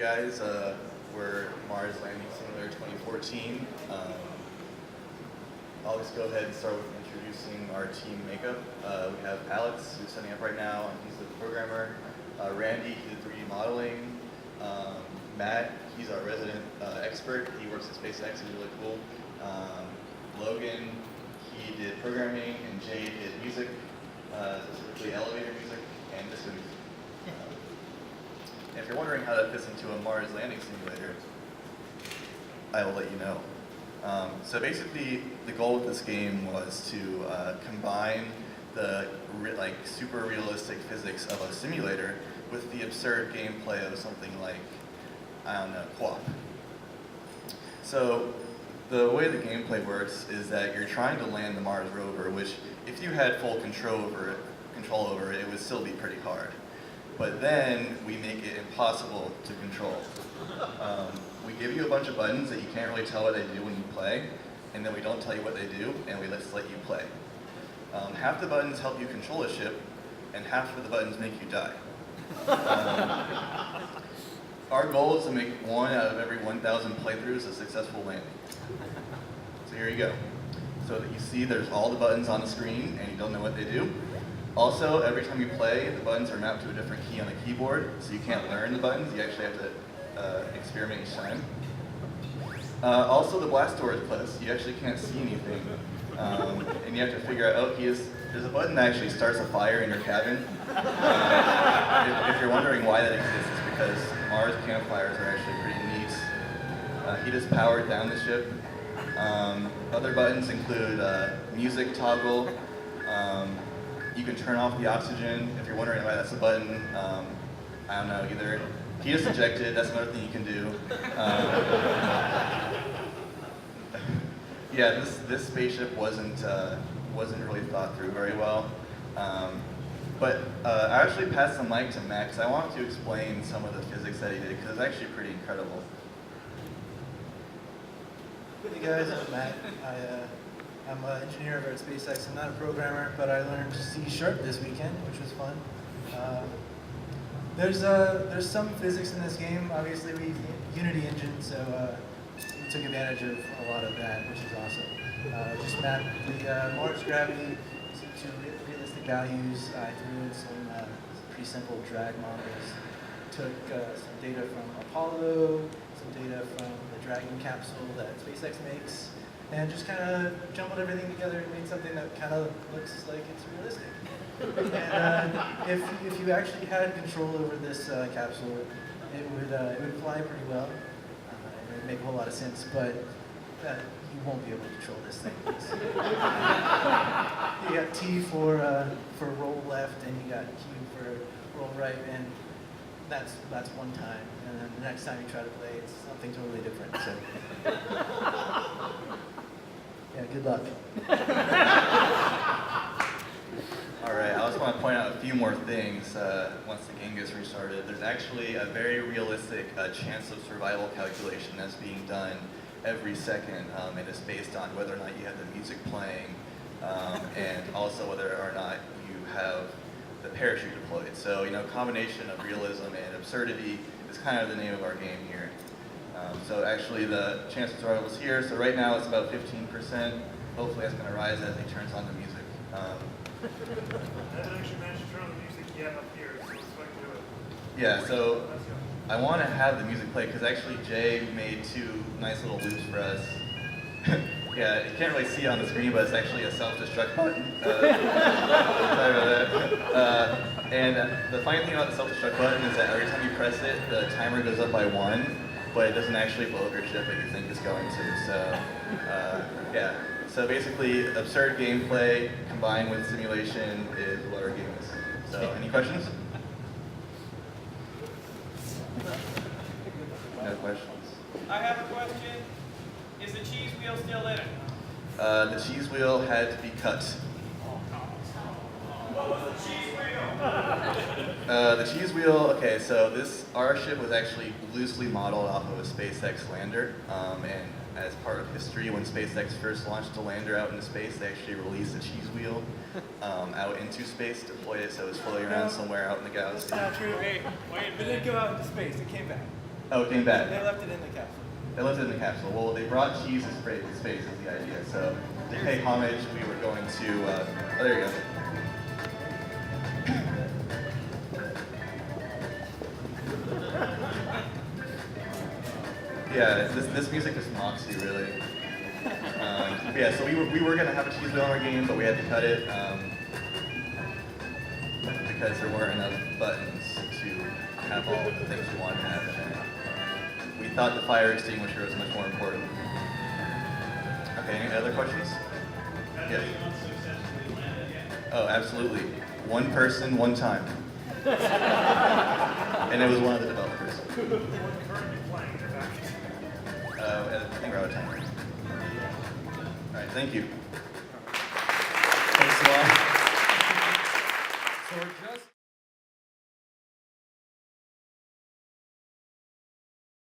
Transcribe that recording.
guys. We're Mars Landing Simulator 2014. I'll just go ahead and start with introducing our team makeup. We have Alex, who's setting up right now, and he's the programmer. Randy, he did 3D modeling. Matt, he's our resident expert. He works at SpaceX, he's really cool. Logan, he did programming, and Jade did music, specifically elevator music and disco music. If you're wondering how that fits into a Mars landing simulator, I will let you know. So basically, the goal of this game was to combine the super realistic physics of a simulator with the absurd gameplay of something like, I don't know, co-op. So the way the gameplay works is that you're trying to land the Mars rover, which if you had full control over it, it would still be pretty hard. But then we make it impossible to control. We give you a bunch of buttons that you can't really tell what they do when you play, and then we don't tell you what they do, and we just let you play. Half the buttons help you control a ship, and half of the buttons make you die. Our goal is to make 1 out of every 1,000 playthroughs a successful landing. So here you go. So that you see there's all the buttons on the screen, and you don't know what they do. Also, every time you play, the buttons are mapped to a different key on the keyboard, so you can't learn the buttons, you actually have to experiment each time. Also, the blast door is closed, you actually can't see anything. And you have to figure out, oh, there's a button that actually starts a fire in your cabin. If you're wondering why that exists, it's because Mars campfires are actually pretty neat. Heat is powered down the ship. Other buttons include music toggle. You can turn off the oxygen. If you're wondering why that's a button, I don't know either. Heat is ejected, that's another thing you can do. Yeah, this spaceship wasn't really thought through very well. But I actually passed the mic to Matt because I wanted to explain some of the physics that he did because it's actually pretty incredible. Hey guys, I'm Matt. I'm an engineer over at SpaceX. I'm not a programmer, but I learned C# this weekend, which was fun. There's some physics in this game. Obviously, we use Unity engine, so we took advantage of a lot of that, which is awesome. Just mapped the Mars gravity to realistic values. I threw in some pretty simple drag models. Took some data from Apollo, some data from the Dragon capsule that SpaceX makes, and just kind of jumbled everything together and made something that kind of looks like it's realistic. And if you actually had control over this capsule, it would fly pretty well. It would make a whole lot of sense, but you won't be able to control this thing. You got T for roll left, and you got Q for roll right, and that's one time. And then the next time you try to play, it's something totally different. So. Yeah, good luck. All right, I just want to point out a few more things once the game gets restarted. There's actually a very realistic chance of survival calculation that's being done every second, and it's based on whether or not you have the music playing, and also whether or not you have the parachute deployed. So, combination of realism and absurdity is kind of the name of our game here. So actually the chance of survival is here. So right now it's about 15%. Hopefully that's going to rise as he turns on the music. I haven't actually managed to turn on the music yet up here, so let's go do it. Yeah, so I want to have the music play because actually Jay made 2 nice little loops for us. Yeah, you can't really see it on the screen, but it's actually a self-destruct button. Sorry about that. And the funny thing about the self-destruct button is that every time you press it, the timer goes up by 1, but it doesn't actually blow up your ship like you think it's going to. So, yeah. So basically, absurd gameplay combined with simulation is what our game is. So, any questions? No questions. I have a question. Is the cheese wheel still in it? The cheese wheel had to be cut. What was the cheese wheel? The cheese wheel, okay, so our ship was actually loosely modeled off of a SpaceX lander, and as part of history, when SpaceX first launched a lander out into space, they actually released a cheese wheel out into space, deployed it so it was floating around somewhere out in the galaxy. That's not true. Wait a It minute. didn't go out into space. It came back. Oh, it came back. They left it in the capsule. They left it in the capsule. Well, they brought cheese to space is the idea. So to pay homage, we were going to, oh, there you go. Yeah, this music just mocks you, really. Yeah, so we were gonna have a cheese wheel in our game, but we had to cut it because there weren't enough buttons to have all the things we wanted to have in it. We thought the fire extinguisher was much more important. Okay, any other questions? Yes. Oh, absolutely. One person, one time. And it was one of the developers. One currently playing, in fact. I think we're out of time. All right, thank you.